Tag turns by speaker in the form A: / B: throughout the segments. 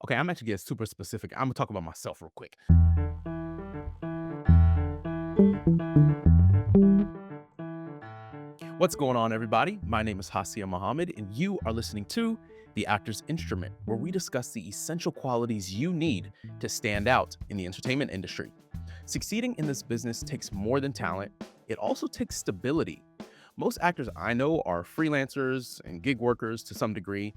A: Okay, I'm actually getting super specific. I'm gonna talk about myself real quick. What's going on, everybody? My name is Hassiem Mohammed, and you are listening to The Actor's Instrument, where we discuss the essential qualities you need to stand out in the entertainment industry. Succeeding in this business takes more than talent, it also takes stability. Most actors I know are freelancers and gig workers to some degree,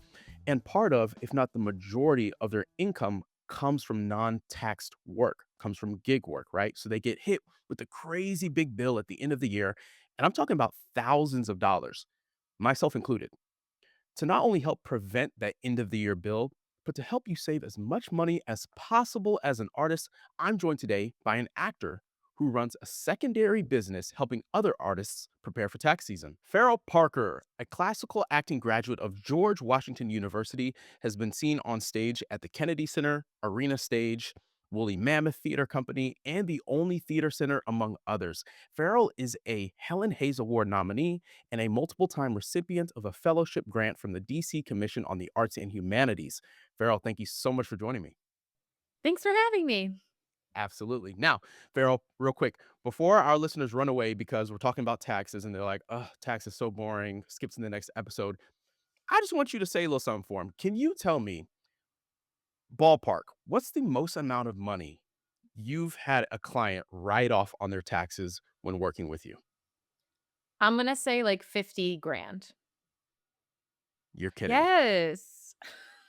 A: and part of, if not the majority of their income comes from non-taxed work, comes from gig work, right? So they get hit with a crazy big bill at the end of the year, and I'm talking about thousands of dollars, myself included, to not only help prevent that end of the year bill, but to help you save as much money as possible as an artist. I'm joined today by an actor who runs a secondary business helping other artists prepare for tax season. Farrell Parker, a classical acting graduate of George Washington University, has been seen on stage at the Kennedy Center, Arena Stage, Wooly Mammoth Theater Company, and the Only Theater Center, among others. Farrell is a Helen Hayes Award nominee and a multiple time recipient of a fellowship grant from the DC Commission on the Arts and Humanities. Farrell, thank you so much for joining me.
B: Thanks for having me.
A: Absolutely. Now, Farrell, real quick, before our listeners run away because we're talking about taxes and they're like, oh, tax is so boring, skip to the next episode. I just want you to say a little something for them. Can you tell me, ballpark, what's the most amount of money you've had a client write off on their taxes when working with you?
B: I'm gonna say like 50 grand.
A: You're kidding.
B: Yes.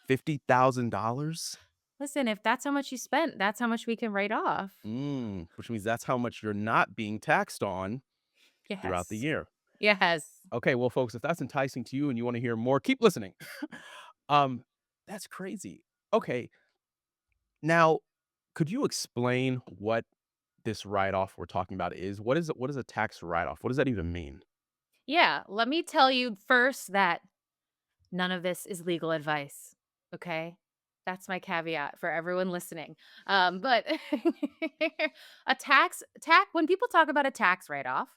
A: $50,000?
B: Listen, if that's how much you spent, that's how much we can write off.
A: Which means that's how much you're not being taxed on throughout the
B: Yes.
A: year.
B: Yes.
A: Okay, well, folks, if that's enticing to you and you want to hear more, keep listening. um, that's crazy. Okay, now, could you explain what this write-off we're talking about is? What is a tax write-off? What does that even mean?
B: Yeah. Let me tell you first that none of this is legal advice. Okay. That's my caveat for everyone listening. But when people talk about a tax write-off,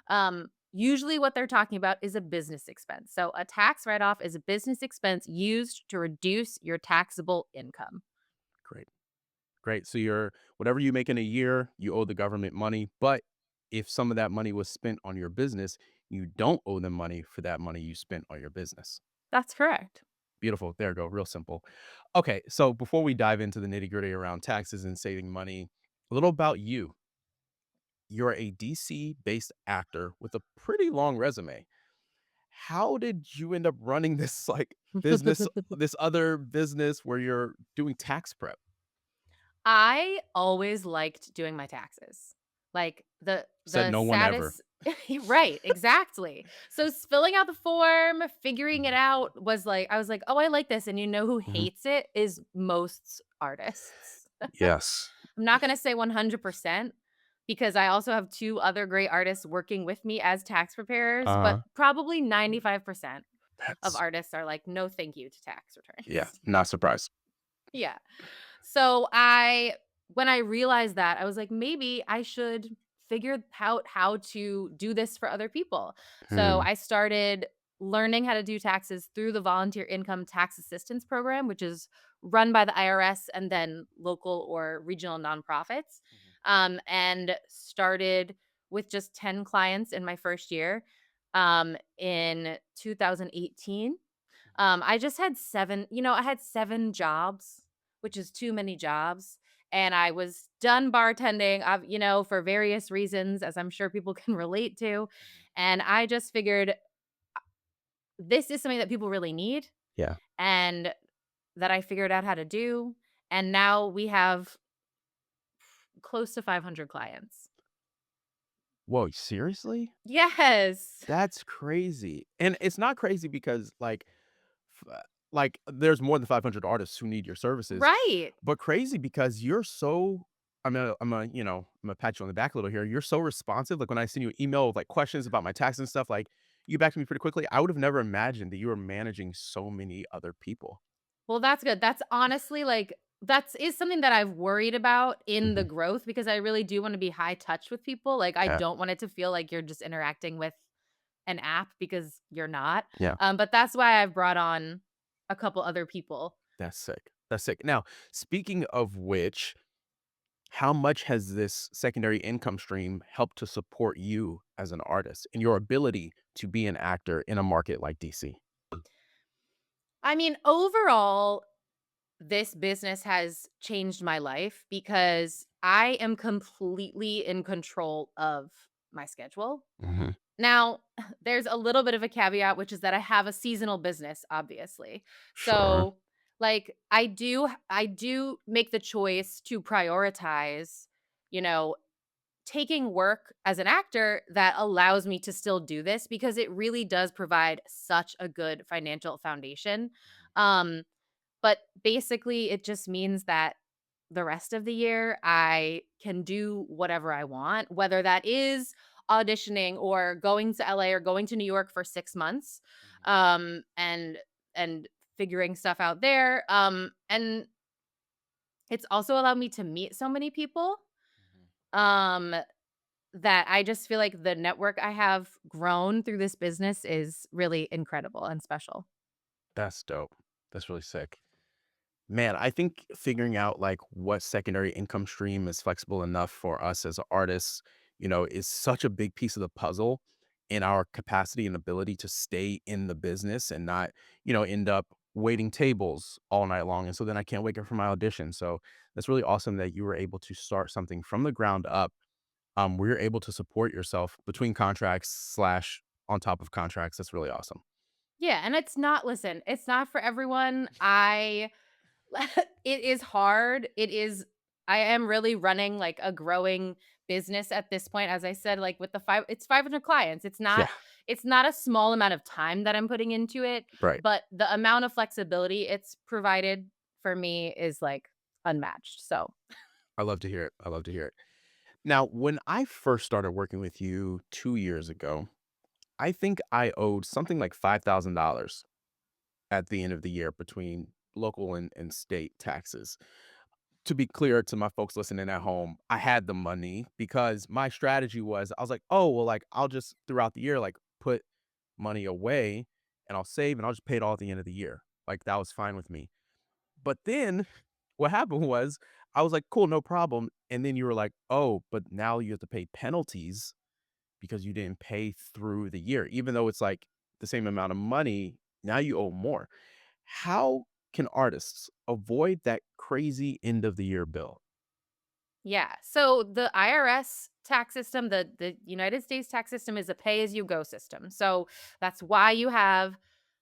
A: Mhm.
B: usually what they're talking about is a business expense. So a tax write-off is a business expense used to reduce your taxable income.
A: Great. Great. So you're whatever you make in a year, you owe the government money, but if some of that money was spent on your business, you don't owe them money for that money you spent on your business.
B: That's correct.
A: Beautiful. There you go. Real simple. Okay. So before we dive into the nitty gritty around taxes and saving money, a little about you. You're a DC based actor with a pretty long resume. How did you end up running this this other business where you're doing tax prep?
B: I always liked doing my taxes. Like,
A: Said
B: the
A: no one ever.
B: saddest Right, exactly. So, filling out the form, figuring it
A: Mhm,
B: out was like I was like, "Oh, I like this," and you know who
A: mhm.
B: hates it is most artists.
A: Yes.
B: I'm not gonna say 100% because I also have 2 other great artists working with me as tax preparers, but
A: Uh-huh.
B: probably 95% of
A: That's
B: artists are like, "No, thank you" to tax
A: yeah,
B: returns.
A: not surprised.
B: Yeah. So when I realized that, I was like, maybe I should figure out how to do this for other people. So
A: Hmm,
B: I started learning how to do taxes through the Volunteer Income Tax Assistance Program, which is run by the IRS and then local or regional nonprofits.
A: mhm,
B: And started with just 10 clients in my first year in 2018.
A: mhm.
B: I just had 7 I had 7 jobs, which is too many jobs, and I was done bartending, for various reasons, as I'm sure people can relate to, and I just figured, this is something that people really need
A: Yeah.
B: and that I figured out how to do, and now we have close to 500 clients.
A: Whoa, seriously?
B: Yes.
A: That's crazy. And it's not crazy because there's more than 500 artists who need your services,
B: Right.
A: but crazy because you're so I'm gonna pat you on the back a little here. You're so responsive. Like when I send you an email with like questions about my tax and stuff, like you get back to me pretty quickly. I would have never imagined that you were managing so many other people.
B: Well, that's good. That's honestly, like that's is something that I've worried about in the
A: Mhm.
B: growth because I really do wanna be high touch with people, like, I
A: Yeah.
B: don't want it to feel like you're just interacting with an app because you're not,
A: Yeah.
B: but that's why I've brought on a couple other people.
A: That's sick. That's sick. Now, speaking of which, how much has this secondary income stream helped to support you as an artist and your ability to be an actor in a market like DC?
B: I mean, overall, this business has changed my life because I am completely in control of my schedule.
A: Mhm.
B: Now, there's a little bit of a caveat, which is that I have a seasonal business, obviously.
A: Sure.
B: So, like, I do make the choice to prioritize, you know, taking work as an actor that allows me to still do this because it really does provide such a good financial foundation. Um, but basically, it just means that the rest of the year, I can do whatever I want, whether that is auditioning or going to LA or going to New York for 6 months,
A: Mhm.
B: um, and and figuring stuff out there. And it's also allowed me to meet so many people,
A: Mhm.
B: um, that I just feel like the network I have grown through this business is really incredible and special.
A: That's dope. That's really sick. Man, I think figuring out like what secondary income stream is flexible enough for us as artists, is such a big piece of the puzzle in our capacity and ability to stay in the business and not, end up waiting tables all night long. And so then I can't wake up for my audition. So that's really awesome that you were able to start something from the ground up, where you're able to support yourself between contracts slash on top of contracts. That's really awesome.
B: Yeah, and it's not listen, it's not for everyone. I it is hard. I am really running like a growing business at this point. As I said, like with the five it's 500 clients.
A: Yeah.
B: It's not a small amount of time that I'm putting into it,
A: Right.
B: but the amount of flexibility it's provided for me is like unmatched. So,
A: I love to hear it. I love to hear it. Now, when I first started working with you 2 years ago, I think I owed something like $5,000 at the end of the year between local and state taxes. To be clear to my folks listening at home, I had the money because my strategy was I was like, oh, well, like I'll just throughout the year, like put money away and I'll save and I'll just pay it all at the end of the year. Like that was fine with me. But then what happened was I was like, cool, no problem. And then you were like, oh, but now you have to pay penalties because you didn't pay through the year, even though it's like the same amount of money, now you owe more. How can artists avoid that crazy end of the year bill?
B: yeah. So the IRS tax system, the United States tax system is a pay as you go system. So that's why you have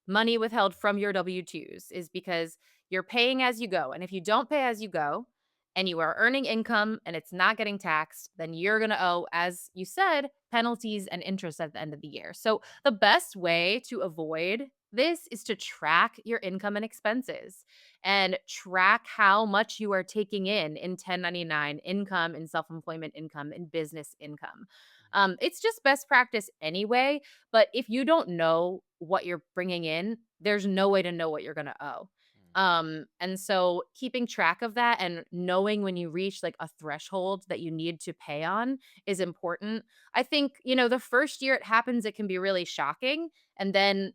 B: money withheld from your W-2s is because you're paying as you go. And if you don't pay as you go and you are earning income and it's not getting taxed, then you're going to owe, as you said, penalties and interest at the end of the year. So the best way to avoid this is to track your income and expenses and track how much you are taking in 1099 income, in self employment income, in business income. It's just best practice anyway. But if you don't know what you're bringing in, there's no way to know what you're going to owe. And so keeping track of that and knowing when you reach like a threshold that you need to pay on is important. I think, the first year it happens, it can be really shocking. And then,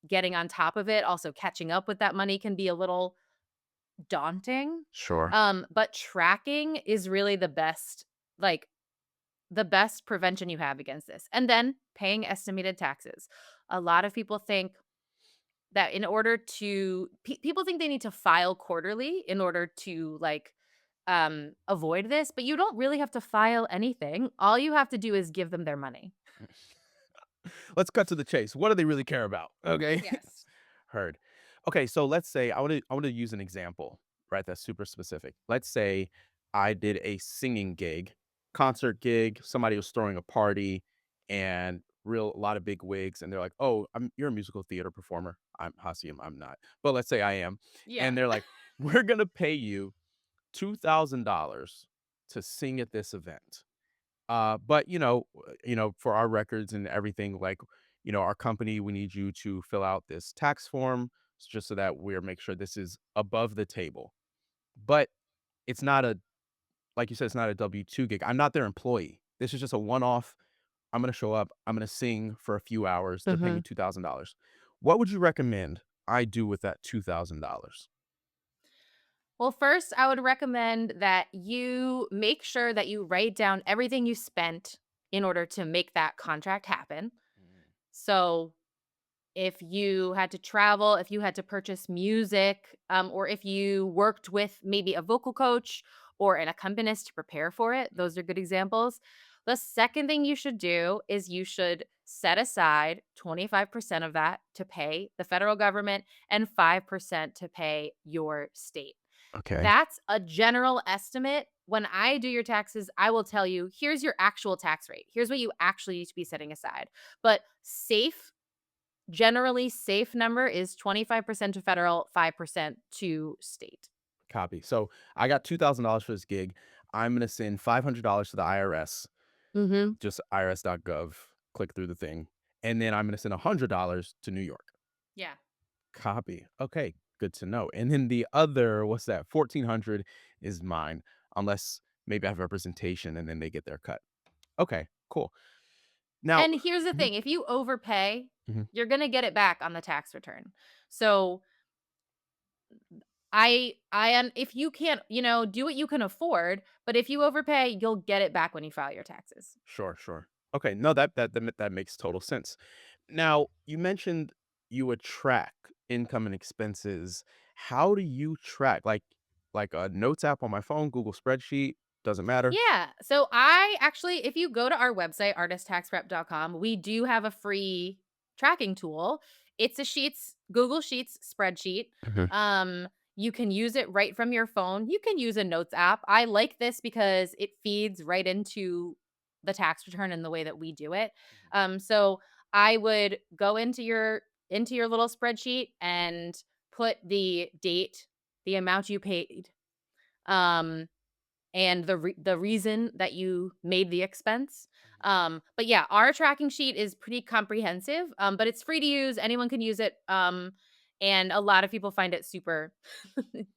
B: getting on top of it, also catching up with that money can be a little daunting.
A: Sure.
B: But tracking is really like, the best prevention you have against this. And then paying estimated taxes. A lot of people think that in order to people think they need to file quarterly in order to, like, avoid this, but you don't really have to file anything. All you have to do is give them their money.
A: Let's cut to the chase. What do they really care about? Okay.
B: Yes.
A: Heard. Okay, so let's say I want to use an example, right? That's super specific. Let's say I did a singing gig, concert gig. Somebody was throwing a party, and a lot of big wigs, and they're like, "Oh, you're a musical theater performer." I'm Hassiem. I'm not, but let's say I am,
B: Yeah.
A: and they're like, "We're gonna pay you $2,000 to sing at this event." But for our records and everything, like, our company, we need you to fill out this tax form just so that we're make sure this is above the table. But it's not like you said, it's not a W-2 gig. I'm not their employee. This is just a one-off. I'm gonna show up, I'm gonna sing for a few hours. They're paying me
B: Mhm.
A: $2,000. What would you recommend I do with that $2,000?
B: Well, first, I would recommend that you make sure that you write down everything you spent in order to make that contract happen.
A: Mm,
B: So, if you had to travel, if you had to purchase music, or if you worked with maybe a vocal coach or an accompanist to prepare for it,
A: mhm.
B: those are good examples. The second thing you should do is you should set aside 25% of that to pay the federal government and 5% to pay your state.
A: Okay.
B: That's a general estimate. When I do your taxes, I will tell you, here's your actual tax rate. Here's what you actually need to be setting aside. But generally safe number is 25% to federal, 5% to state.
A: Copy. So I got $2,000 for this gig. I'm gonna send $500 to the IRS,
B: Mhm.
A: just irs.gov. Click through the thing, and then I'm gonna send $100 to New York.
B: Yeah.
A: Copy. Okay, good to know. And then the other, what's that? 1,400 is mine, unless maybe I have representation and then they get their cut. Okay, cool. Now,
B: And here's the
A: mhm,
B: thing, if you overpay,
A: mhm,
B: you're gonna get it back on the tax return. So, I am if you can't, do what you can afford, but if you overpay, you'll get it back when you file your taxes.
A: sure, sure. Okay, no, that makes total sense. Now, you mentioned you would track income and expenses. How do you track? Like a notes app on my phone, Google spreadsheet, doesn't matter.
B: Yeah. So I actually, if you go to our website, artisttaxprep.com, we do have a free tracking tool. It's a Google Sheets spreadsheet.
A: Mhm,
B: You can use it right from your phone. You can use a notes app. I like this because it feeds right into the tax return in the way that we do it.
A: mhm,
B: So I would go into your little spreadsheet and put the date, the amount you paid. Um and the reason that you made the expense.
A: mhm,
B: But yeah, our tracking sheet is pretty comprehensive, but it's free to use. Anyone can use it, and a lot of people find it super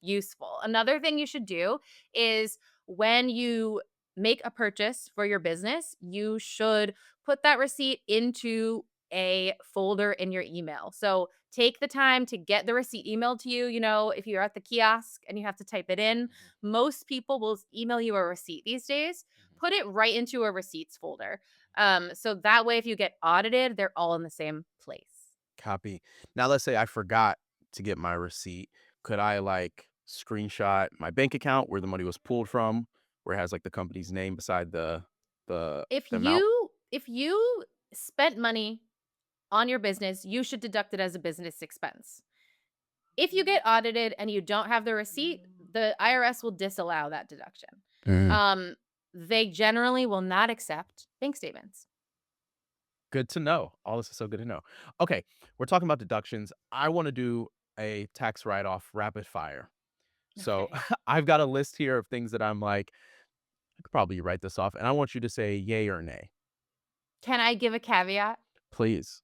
B: useful. Another thing you should do is when you make a purchase for your business, you should put that receipt into a folder in your email. So take the time to get the receipt emailed to you. If you're at the kiosk and you have to type it in,
A: mhm,
B: most people will email you a receipt these days.
A: mhm.
B: Put it right into a receipts folder. So that way, if you get audited, they're all in the same place.
A: Copy. Now, let's say I forgot to get my receipt. Could I like screenshot my bank account where the money was pulled from, where it has like the company's name beside the
B: If
A: the amount?
B: you spent money on your business, you should deduct it as a business expense. If you get audited and you don't have the receipt, the IRS will disallow that deduction.
A: Mm.
B: Um, they generally will not accept bank statements.
A: Good to know. All this is so good to know. Okay, we're talking about deductions. I want to do a tax write-off rapid fire. So
B: Okay.
A: I've got a list here of things that I'm like, I could probably write this off, and I want you to say yay or nay,
B: Can I give a caveat?
A: please.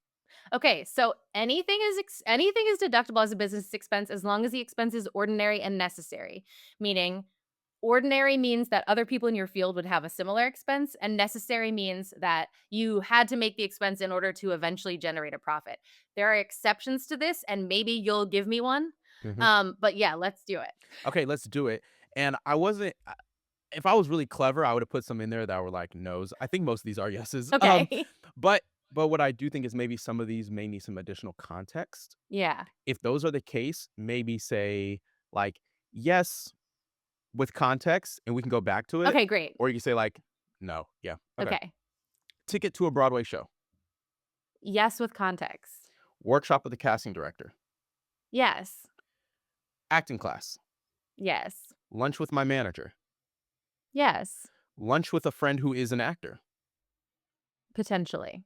B: Okay, so anything is deductible as a business expense as long as the expense is ordinary and necessary. Meaning, ordinary means that other people in your field would have a similar expense, and necessary means that you had to make the expense in order to eventually generate a profit. There are exceptions to this, and maybe you'll give me one.
A: Mhm.
B: But yeah, let's do it.
A: Okay, let's do it. And I wasn't if I was really clever, I would have put some in there that were like no's. I think most of these are yeses.
B: Okay.
A: But what I do think is maybe some of these may need some additional context.
B: Yeah.
A: If those are the case, maybe say like yes with context, and we can go back to it,
B: Okay, great.
A: or you can say like no. Yeah. Okay.
B: Okay.
A: Ticket to a Broadway show,
B: Yes, with context.
A: workshop with the casting director,
B: Yes.
A: acting class,
B: Yes.
A: lunch with my manager,
B: Yes.
A: lunch with a friend who is an actor,
B: Potentially.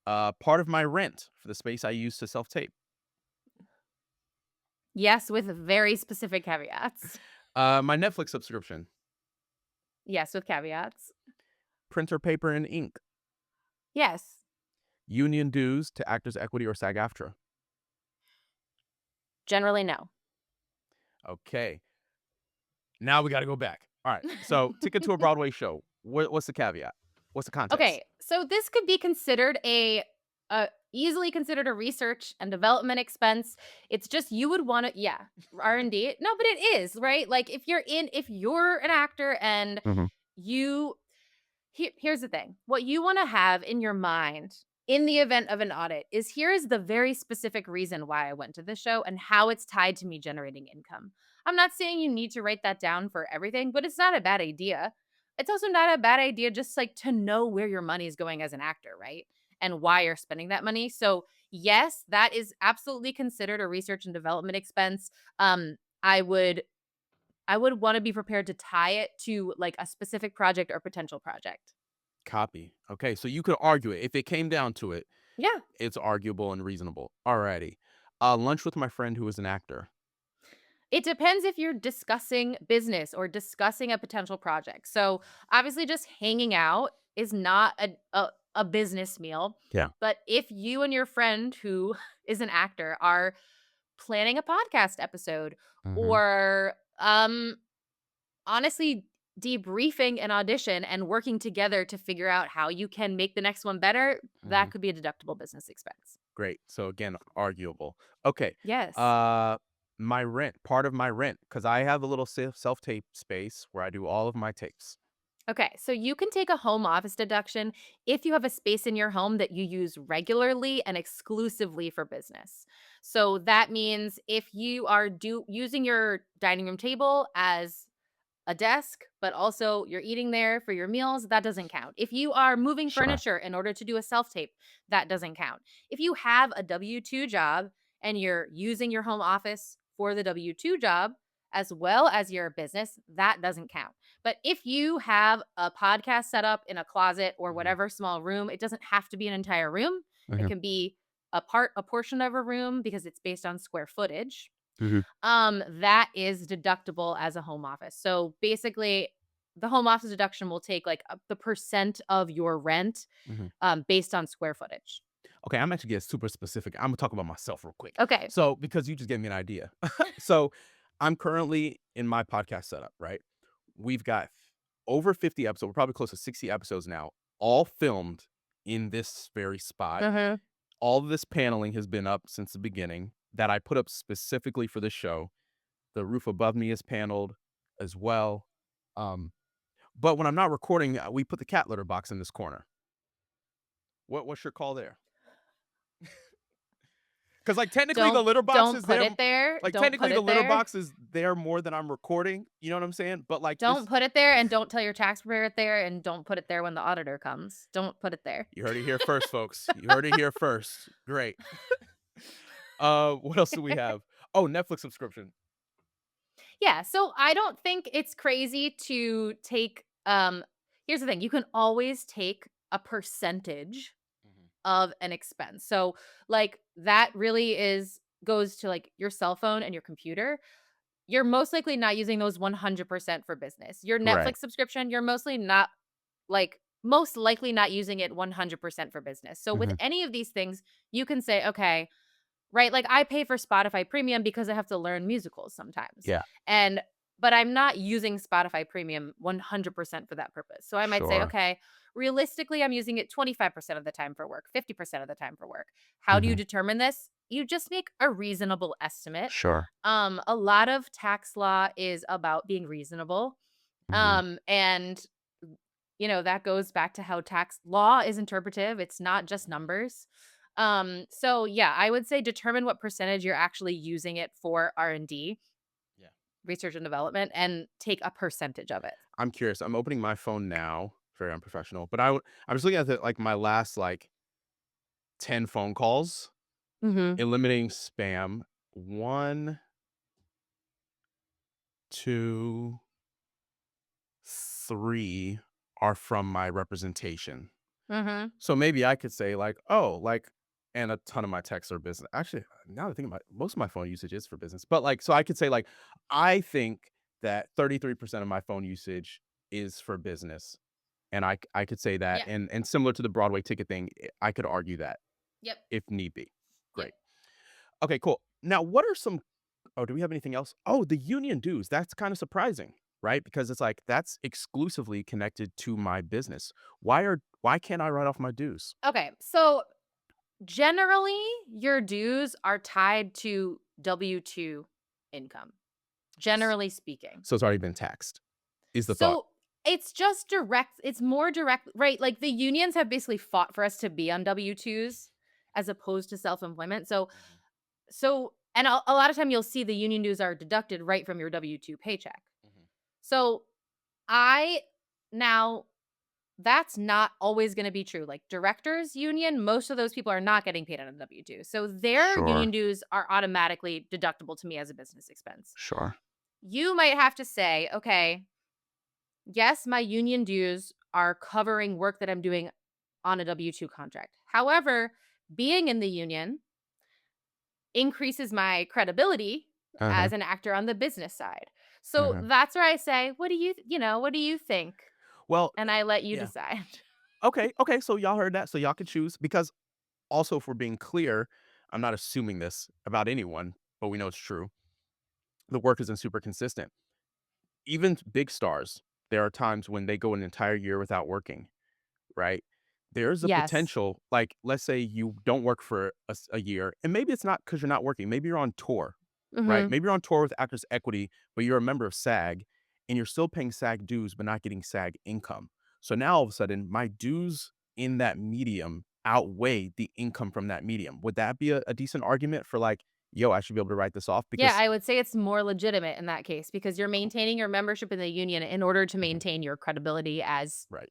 A: part of my rent for the space I use to self tape.
B: Yes, with very specific caveats.
A: My Netflix subscription,
B: Yes, with caveats.
A: printer paper and ink,
B: Yes.
A: union dues to Actors Equity or SAG-AFTRA.
B: Generally, no.
A: Okay, now we got to go back. All right, so ticket to a Broadway show. What's the caveat? What's the context?
B: Okay, so this could be considered a easily considered a research and development expense. It's just you would want to, yeah, R&D. No, but it is, right? Like if you're an actor and
A: Hmm.
B: you here's the thing. What you want to have in your mind in the event of an audit is here is the very specific reason why I went to this show and how it's tied to me generating income. I'm not saying you need to write that down for everything, but it's not a bad idea. It's also not a bad idea just like to know where your money is going as an actor, right? And why you're spending that money. So, yes, that is absolutely considered a research and development expense. Um I would I would want to be prepared to tie it to like a specific project or potential project.
A: Copy. Okay, so you could argue it if it came down to it.
B: Yeah.
A: It's arguable and reasonable. Alrighty. Lunch with my friend who is an actor.
B: It depends if you're discussing business or discussing a potential project. So, obviously just hanging out is not a business meal,
A: Yeah.
B: but if you and your friend who is an actor are planning a podcast episode
A: Hmm.
B: or honestly debriefing an audition and working together to figure out how you can make the next one better,
A: Hmm.
B: that could be a deductible business expense.
A: Great. So again, arguable. Okay.
B: Yes.
A: Uh, my rent, part of my rent, because I have a little self tape space where I do all of my tapes.
B: Okay, so you can take a home office deduction if you have a space in your home that you use regularly and exclusively for business. So that means if you are using your dining room table as a desk, but also you're eating there for your meals, that doesn't count. If you are moving
A: Sure.
B: furniture in order to do a self tape, that doesn't count. If you have a W 2 job and you're using your home office for the W 2 job as well as your business, that doesn't count. But if you have a podcast set up in a closet or
A: Hmm.
B: whatever small room, it doesn't have to be an entire room. It
A: Hmm.
B: can be a portion of a room because it's based on square footage.
A: Hmm.
B: That is deductible as a home office. So basically, the home office deduction will take like the percent of your rent
A: Hmm.
B: based on square footage.
A: Okay, I'm actually getting super specific. I'm gonna talk about myself real quick.
B: Okay.
A: So, because you just gave me an idea. So, I'm currently in my podcast setup, right? We've got over 50 episodes. We're probably close to 60 episodes now, all filmed in this very spot.
B: Mhm.
A: All of this paneling has been up since the beginning that I put up specifically for the show. The roof above me is paneled as well. Um, but when I'm not recording, we put the cat litter box in this corner. What's your call there? Because like technically the litter box
B: Don't
A: is
B: put
A: there.
B: it there.
A: Like
B: Don't put
A: technically the
B: it
A: litter
B: there.
A: box is there more than I'm recording. You know what I'm saying? But like
B: Don't
A: this,
B: put it there and don't tell your tax preparer it there and don't put it there when the auditor comes. Don't put it there.
A: you heard it here first, folks. You heard it here first. Great. What else do we have? Oh, Netflix subscription.
B: Yeah, so I don't think it's crazy to take here's the thing, you can always take a percentage
A: Mhm.
B: of an expense. So, like, that really is goes to, like, your cell phone and your computer. You're most likely not using those 100% for business. Your
A: Right.
B: Netflix subscription, you're mostly not like, most likely not using it 100% for business. So, with
A: Mhm.
B: any of these things, you can say, "Okay, right, like, I pay for Spotify Premium because I have to learn musicals sometimes,
A: Yeah.
B: and but I'm not using Spotify Premium 100% for that purpose. So I might say,
A: Sure.
B: "Okay, realistically, I'm using it 25% of the time for work, 50% of the time for work." How do you
A: Mhm.
B: determine this? You just make a reasonable estimate.
A: Sure.
B: A lot of tax law is about being reasonable,
A: Mhm.
B: and, that goes back to how tax law is interpretive, it's not just numbers. So yeah, I would say determine what percentage you're actually using it for R&D,
A: Yeah.
B: research and development, and take a percentage of it.
A: I'm curious. I'm opening my phone now. Very unprofessional. But I'm just looking at like my last like 10 phone calls,
B: Mhm.
A: eliminating spam. One, two, three are from my representation.
B: Mhm.
A: So maybe I could say like, oh, like, and a ton of my texts are business. Actually, now that I think about it, most of my phone usage is for business. But like, so I could say like, I think that 33% of my phone usage is for business. And I could say that,
B: Yeah.
A: and similar to the Broadway ticket thing, I could argue that
B: Yep.
A: if need be.
B: Yep.
A: Great. Okay, cool. Now, what are some oh, do we have anything else? Oh, the union dues. That's kind of surprising, right? Because it's like that's exclusively connected to my business. Why can't I write off my dues?
B: Okay. So Generally, your dues are tied to W-2 income,
A: S-
B: generally speaking.
A: So it's already been taxed, is the thought.
B: So, it's just direct it's more direct, right? Like, the unions have basically fought for us to be on W-2s as opposed to self-employment.
A: Mhm,
B: And a lot of time you'll see the union dues are deducted right from your W-2 paycheck.
A: mhm.
B: So, I now that's not always gonna be true. Like, directors union, most of those people are not getting paid on a W-2. So, their
C: Sure,
B: union dues are automatically deductible to me as a business expense.
C: sure.
B: You might have to say, "Okay, yes, my union dues are covering work that I'm doing on a W-2 contract. However, being in the union increases my credibility
C: Uh-huh.
B: as an actor on the business side." So
C: Uh-huh.
B: that's where I say, "What do what do you think?"
A: Well,
B: And I let you
A: yeah.
B: decide.
A: Okay, okay, so y'all heard that, so y'all can choose because also, if we're being clear, I'm not assuming this about anyone, but we know it's true. The work isn't super consistent. Even big stars, there are times when they go an entire year without working, right? There's a
B: Yes.
A: potential, like, let's say you don't work for a year, and maybe it's not because you're not working. Maybe you're on tour, right?
B: Mhm.
A: Maybe you're on tour with Actors Equity, but you're a member of SAG, and you're still paying SAG dues, but not getting SAG income. So now all of a sudden, my dues in that medium outweigh the income from that medium. Would that be a decent argument for like, yo, I should be able to write this off
B: Yeah,
A: because
B: I would say it's more legitimate in that case because you're maintaining your membership in the union in order to
A: Mhm.
B: maintain your credibility as
A: Right.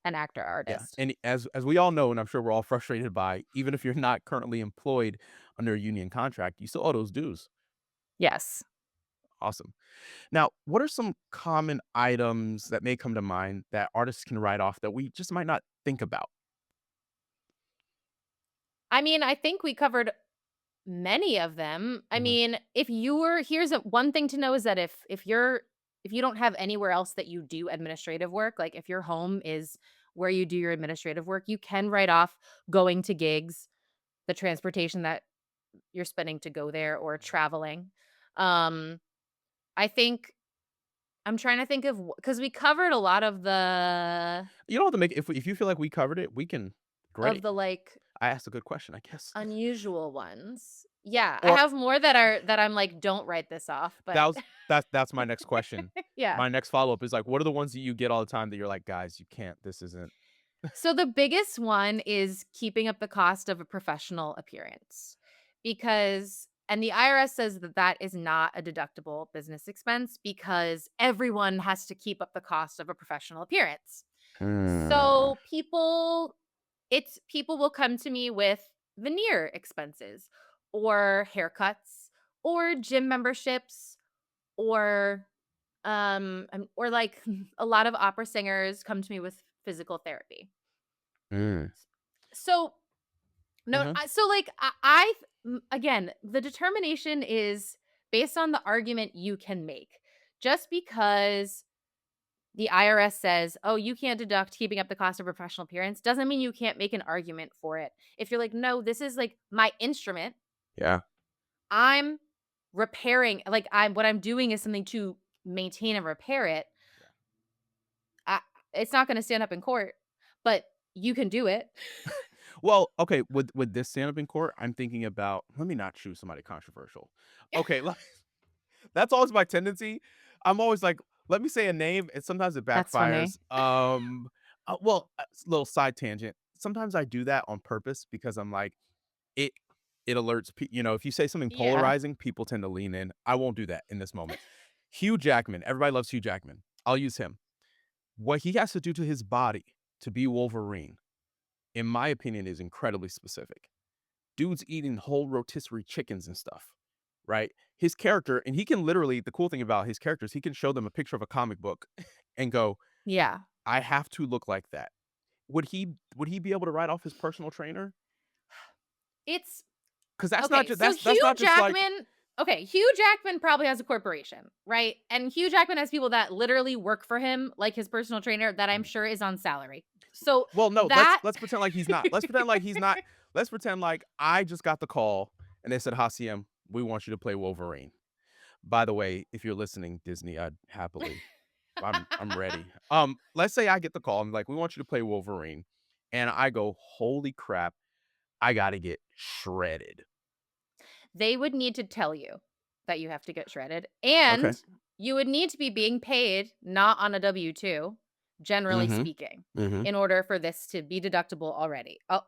B: an actor
A: Yeah,
B: artist.
A: and as we all know, and I'm sure we're all frustrated by, even if you're not currently employed under a union contract, you still owe those dues.
B: Yes.
A: Awesome. Now, what are some common items that may come to mind that artists can write off that we just might not think about?
B: I mean, I think we covered many of them. I
A: Mhm.
B: mean, if you were here's one thing to know is that if you don't have anywhere else that you do administrative work, like if your home is where you do your administrative work, you can write off going to gigs, the transportation that you're spending to go there or traveling. Um I think I'm trying to think of cuz we covered a lot
A: You don't have to make if you feel like we covered it, we can
B: of
A: great.
B: the like
A: I asked a good question, I guess.
B: unusual ones. Yeah, I
A: Or
B: have more that I'm like don't write this off,
A: that
B: but
A: was that's my next question.
B: yeah.
A: My next follow-up is like, what are the ones that you get all the time that you're like, "Guys, you can't. This isn't."
B: So the biggest one is keeping up the cost of a professional appearance because and the IRS says that that is not a deductible business expense because everyone has to keep up the cost of a professional appearance.
C: Hmm.
B: So people will come to me with veneer expenses or haircuts or gym memberships or or like a lot of opera singers come to me with physical therapy.
C: Mm.
B: So no,
A: Mhm.
B: so like again, the determination is based on the argument you can make. Just because the IRS says, "Oh, you can't deduct keeping up the cost of professional appearance," doesn't mean you can't make an argument for it. If you're like, "No, this is like my instrument.
C: Yeah.
B: I'm repairing like I'm what I'm doing is something to maintain and repair it."
A: Yeah.
B: I, it's not going to stand up in court, but you can do it.
A: Well, okay, with this stand up in court, I'm thinking about let me not choose somebody controversial. Okay, that's always my tendency. I'm always like, let me say a name, and sometimes it
B: That's funny.
A: backfires. Little side tangent. Sometimes I do that on purpose because I'm like, it it alerts if you say something
B: Yeah.
A: polarizing, people tend to lean in. I won't do that in this moment. Hugh Jackman, everybody loves Hugh Jackman. I'll use him. What he has to do to his body to be Wolverine, in my opinion, is incredibly specific. Dude's eating whole rotisserie chickens and stuff, right? His character, and he can literally, the cool thing about his characters, he can show them a picture of a comic book and go,
B: Yeah.
A: I have to look like that. Would he be able to write off his personal trainer?
B: It's
A: Because that's not
B: okay.
A: just
B: So Hugh
A: like
B: Jackman, okay, Hugh Jackman probably has a corporation, right? And Hugh Jackman has people that literally work for him, like his personal trainer, that I'm
A: Mhm.
B: sure is on salary. So
A: Well, no, let's
B: that
A: let's pretend like he's not. Let's pretend like he's not. Let's pretend like I just got the call and they said, Hassiem, we want you to play Wolverine. By the way, if you're listening, Disney, I'd happily I'm ready. Let's say I get the call. I'm like, we want you to play Wolverine. And I go, holy crap. I got to get shredded.
B: They would need to tell you that you have to get shredded,
A: Okay.
B: and you would need to be being paid not on a W-2, generally
A: Mm-hmm.
B: speaking,
A: Mm-hmm.
B: in order for this to be deductible already. Uh,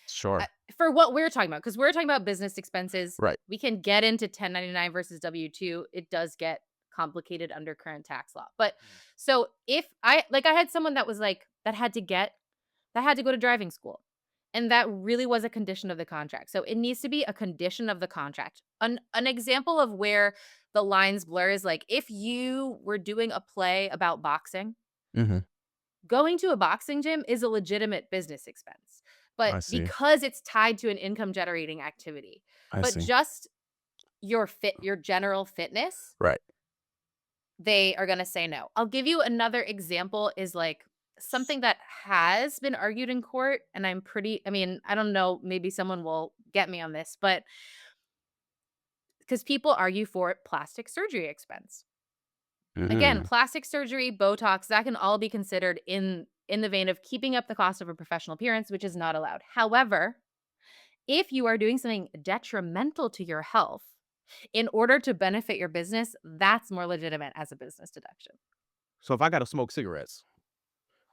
A: Sure.
B: for what we're talking about, because 'cause we're talking about business expenses.
A: Right.
B: We can get into 1099 versus W-2. It does get complicated under current tax law. But so if I had someone that was like that had to go to driving school. And that really was a condition of the contract. So it needs to be a condition of the contract. An example of where the lines blur is like if you were doing a play about boxing,
A: Mm-hmm.
B: going to a boxing gym is a legitimate business expense. But
A: I see.
B: because it's tied to an income generating activity,
A: I
B: but
A: see.
B: just your general fitness,
A: Right.
B: they are gonna say no. I'll give you another example is, like, something that has been argued in court, and I mean, I don't know, maybe someone will get me on this, but because people argue for plastic surgery expense. Again,
A: Mm-hmm.
B: plastic surgery, Botox, that can all be considered in the vein of keeping up the cost of a professional appearance, which is not allowed. However, if you are doing something detrimental to your health in order to benefit your business, that's more legitimate as a business deduction.
A: So if I got to smoke cigarettes,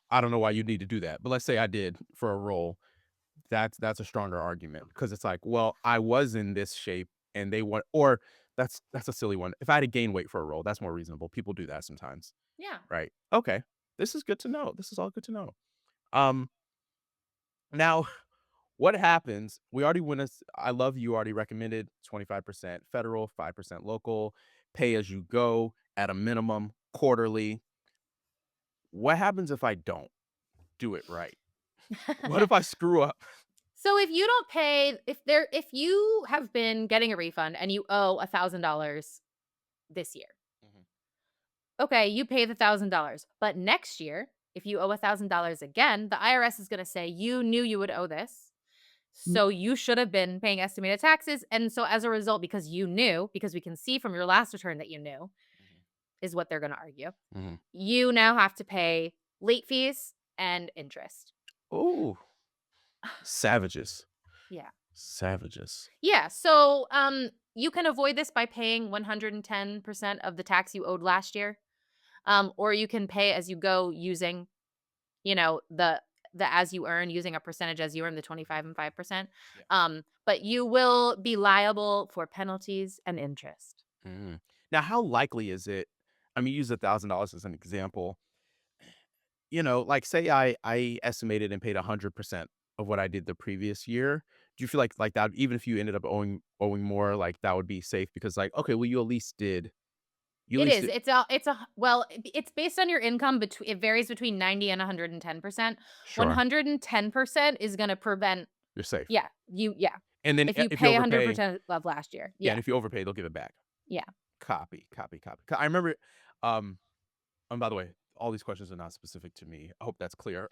A: I don't know why you need to do that. But let's say I did for a role. That's a stronger argument because it's like, well, I was in this shape and they want, or that's a silly one. If I had to gain weight for a role, that's more reasonable. People do that sometimes,
B: Yeah.
A: right? Okay, this is good to know. This is all good to know. Um, now what happens? We already went. I love you already recommended 25% federal, 5% local, pay as you go at a minimum quarterly. What happens if I don't do it right? What if I screw up?
B: So if you don't pay if you have been getting a refund and you owe $1,000 this year,
A: Mhm,
B: okay, you pay the $1,000. But next year, if you owe $1,000 again, the IRS is going to say you knew you would owe this.
A: mm,
B: So you should have been paying estimated taxes. And so as a result, because you knew, because we can see from your last return that you knew, is what they're going to argue.
A: mhm.
B: You now have to pay late fees and interest.
A: Ooh, savages,
B: Yeah.
A: savages.
B: Yeah, so, you can avoid this by paying 110% of the tax you owed last year, or you can pay as you go using, the as you earn, using a percentage as you earn, the 25 and 5%.
A: Yeah.
B: But you will be liable for penalties and interest.
A: Mm. Now, how likely is it? I mean, use $1,000 as an example. Like say I estimated and paid 100% of what I did the previous year. Do you feel like that? Even if you ended up owing more, like that would be safe because like okay, well you at least did you at
B: It
A: least
B: is.
A: did,
B: It's based on your income it varies between 90 and 110%.
A: sure
B: 110% is gonna prevent
A: you're safe.
B: yeah.
A: And then
B: If you
A: if you
B: pay
A: overpay,
B: 100% of last year.
A: yeah,
B: Yeah.
A: and if you overpay, they'll give it back.
B: Yeah.
A: Copy, copy, copy. I remember, um, and by the way, all these questions are not specific to me. I hope that's clear.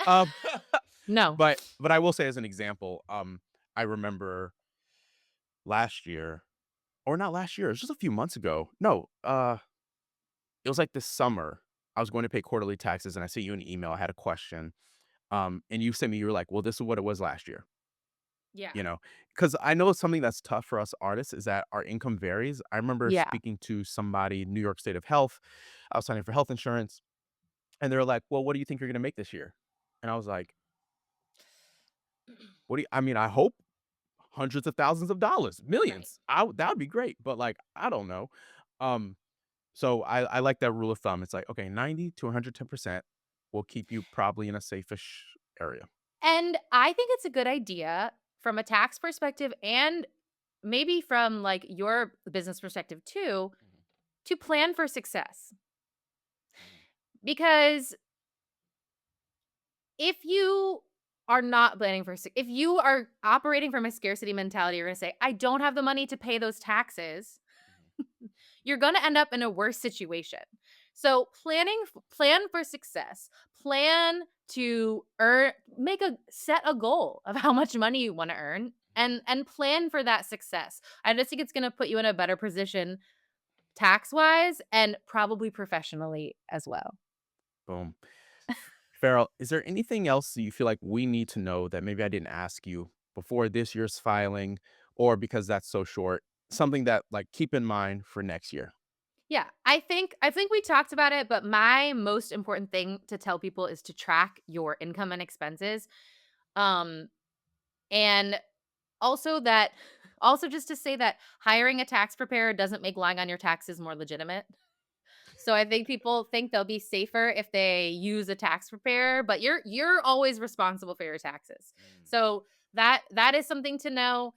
B: No.
A: But I will say as an example, I remember last year, or not last year, it was just a few months ago. No, it was like this summer. I was going to pay quarterly taxes, and I sent you an email. I had a question, and you sent me. You were like, "Well, this is what it was last year."
B: Yeah.
A: You know, because I know something that's tough for us artists is that our income varies. I remember
B: Yeah.
A: speaking to somebody, New York State of Health. I was signing for health insurance, and they were like, "Well, what do you think you're going to make this year?" And I was like, "What do you? I mean, I hope hundreds of thousands of dollars,
B: Right.
A: millions. That would be great, but like, I don't know." Um, so I like that rule of thumb. It's like, okay, 90 to 110% will keep you probably in a safe-ish area.
B: And I think it's a good idea from a tax perspective and maybe from like your business perspective too,
A: Mhm,
B: to plan for success. Because if you are not planning for if you are operating from a scarcity mentality, you're going to say, "I don't have the money to pay those taxes."
A: mhm,
B: You're going to end up in a worse situation. So, plan for success. Plan to earn make a set a goal of how much money you want to earn and plan for that success. I just think it's going to put you in a better position tax-wise and probably professionally as well.
A: mhm. Boom. Farrell, is there anything else that you feel like we need to know that maybe I didn't ask you? before this year's filing, or because that's so short, something that like keep in mind for next year?
B: Yeah, I think we talked about it, but my most important thing to tell people is to track your income and expenses. Um and also that also just to say that hiring a tax preparer doesn't make lying on your taxes more legitimate. So I think people think they'll be safer if they use a tax preparer, but you're always responsible for your taxes.
A: Mm.
B: So that is something to know.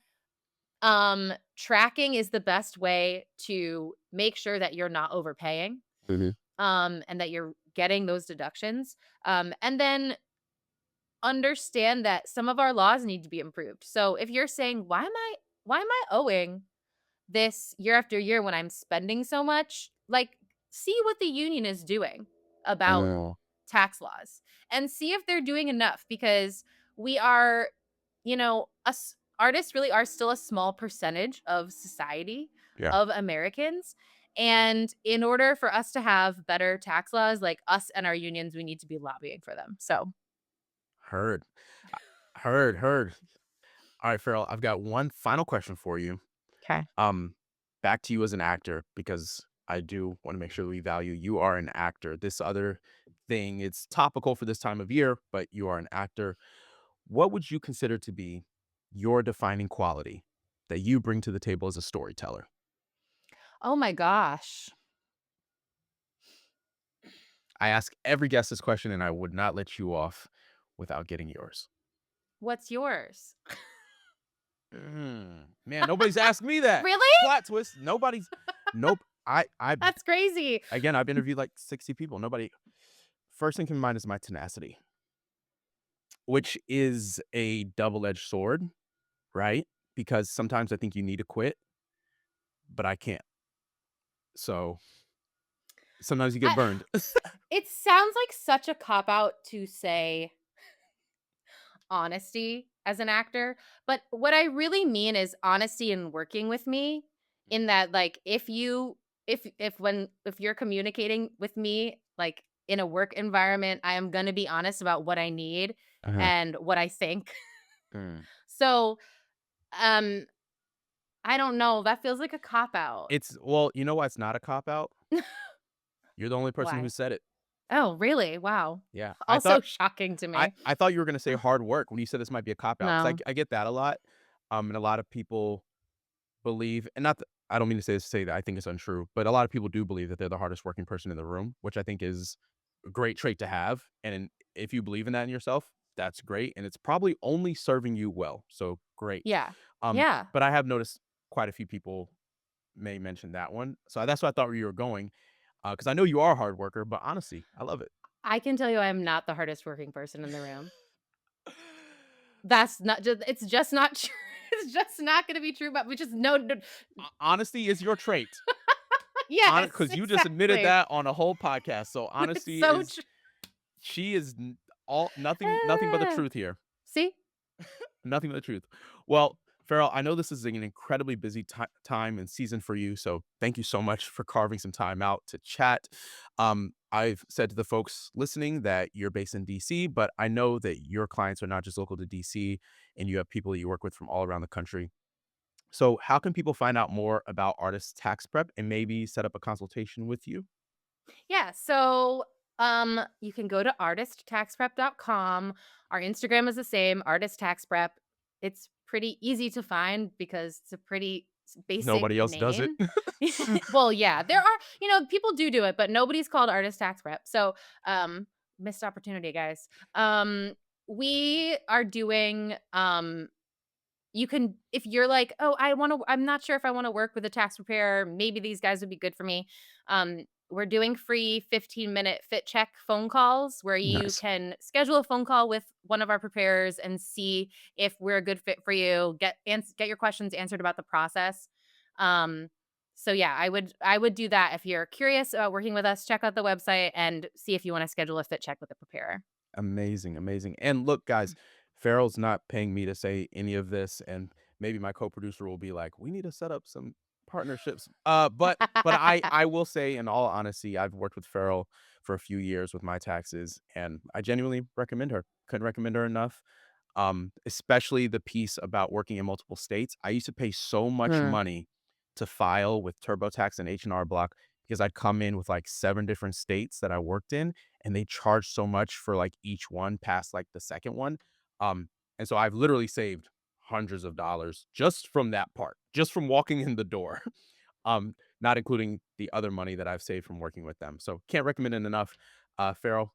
B: Tracking is the best way to make sure that you're not overpaying,
C: Mhm.
B: and that you're getting those deductions. And then understand that some of our laws need to be improved. So if you're saying, why am I owing this year after year when I'm spending so much? Like, see what the union is doing about
C: Mm.
B: tax laws and see if they're doing enough, because we are, us artists really are still a small percentage of society,
A: Yeah.
B: of Americans. And in order for us to have better tax laws, like us and our unions, we need to be lobbying for them. So,
A: Heard. Heard. All right, Farrell, I've got one final question for you.
B: okay.
A: Um, Back to you as an actor, because I do want to make sure we value you are an actor. This other thing, it's topical for this time of year, but you are an actor. What would you consider to be your defining quality that you bring to the table as a storyteller?
B: Oh my gosh.
A: I ask every guest this question, and I would not let you off without getting yours.
B: What's yours?
A: Man, nobody's asked me that.
B: Really?
A: Plot twist. Nobody's. Nope. I
B: That's crazy.
A: again, I've interviewed like 60 people. Nobody. First thing in mind is my tenacity, which is a double-edged sword, right? Because sometimes I think you need to quit, but I can't. So sometimes you get
B: I
A: burned.
B: It sounds like such a cop out to say honesty as an actor, but what I really mean is honesty in working with me, in that, like, if you're communicating with me, like, in a work environment, I am gonna be honest about what I need
C: Uh-huh.
B: and what I think.
A: Mm.
B: So, um, I don't know, that feels like a cop out.
A: It's well, you know why it's not a cop out? You're the only person who
B: Why?
A: said it.
B: Oh, really? Wow.
A: Yeah.
B: Also shocking to me.
A: I thought you were gonna say hard work when you said this might be a cop out, 'cause
B: No.
A: I get that a lot. And a lot of people believe, and not that I don't mean to say that I think it's untrue, but a lot of people do believe that they're the hardest working person in the room, which I think is a great trait to have. And if you believe in that in yourself, that's great. And it's probably only serving you well. So great.
B: Yeah.
A: Um,
B: Yeah.
A: but I have noticed quite a few people may mention that one. So that's what I thought where you were going. Because I know you are a hard worker, but honestly, I love it.
B: I can tell you I am not the hardest working person in the room. That's not just it's just not true. It's just not gonna be true, but we just no.
A: Honesty is your trait.
B: Yes,
A: Because you just admitted
B: exactly.
A: that on a whole podcast. So
B: It's
A: honesty
B: so
A: is
B: true.
A: she is all nothing but the truth here.
B: See?
A: Nothing but the truth. Well, Farrell, I know this is an incredibly busy time and season for you, so thank you so much for carving some time out to chat. I've said to the folks listening that you're based in DC, but I know that your clients are not just local to DC, and you have people that you work with from all around the country. So, how can people find out more about artist tax prep and maybe set up a consultation with you?
B: Yeah, so, you can go to artisttaxprep.com. Our Instagram is the same, Artist Tax Prep. It's pretty easy to find because it's a pretty basic
A: Nobody else does it.
B: name. Well, yeah, there are, people do it, but nobody's called Artist Tax Prep. So, um, missed opportunity, guys. We are doing, you can, if you're like, "Oh, I'm not sure if I wanna work with a tax preparer, maybe these guys would be good for me." We're doing free 15-minute fit check phone calls where you
C: Nice.
B: can schedule a phone call with one of our preparers and see if we're a good fit for you, get your questions answered about the process. Um, so yeah, I would do that if you're curious about working with us, check out the website and see if you wanna schedule a fit check with a preparer.
A: Amazing, amazing. And look, guys, Farrell's not paying me to say any of this, and maybe my co-producer will be like, "We need to set up some partnerships." But I will say, in all honesty, I've worked with Farrell for a few years with my taxes, and I genuinely recommend her. Couldn't recommend her enough. especially the piece about working in multiple states. I used to pay so much
C: Mm.
A: money to file with TurboTax and H&R Block because I'd come in with like 7 different states that I worked in, and they charged so much for like each one past like the second one. Um, and so I've literally saved hundreds of dollars just from that part, just from walking in the door. Not including the other money that I've saved from working with them. So can't recommend it enough. Farrell,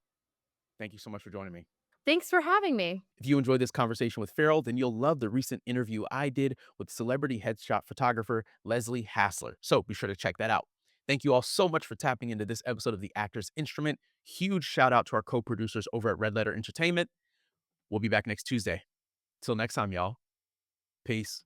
A: thank you so much for joining me.
B: Thanks for having me.
A: If you enjoyed this conversation with Farrell, then you'll love the recent interview I did with celebrity headshot photographer Leslie Hassler. So be sure to check that out. Thank you all so much for tapping into this episode of The Actor's Instrument. Huge shout out to our co producers over at Red Letter Entertainment. We'll be back next Tuesday. Till next time, y'all. Peace.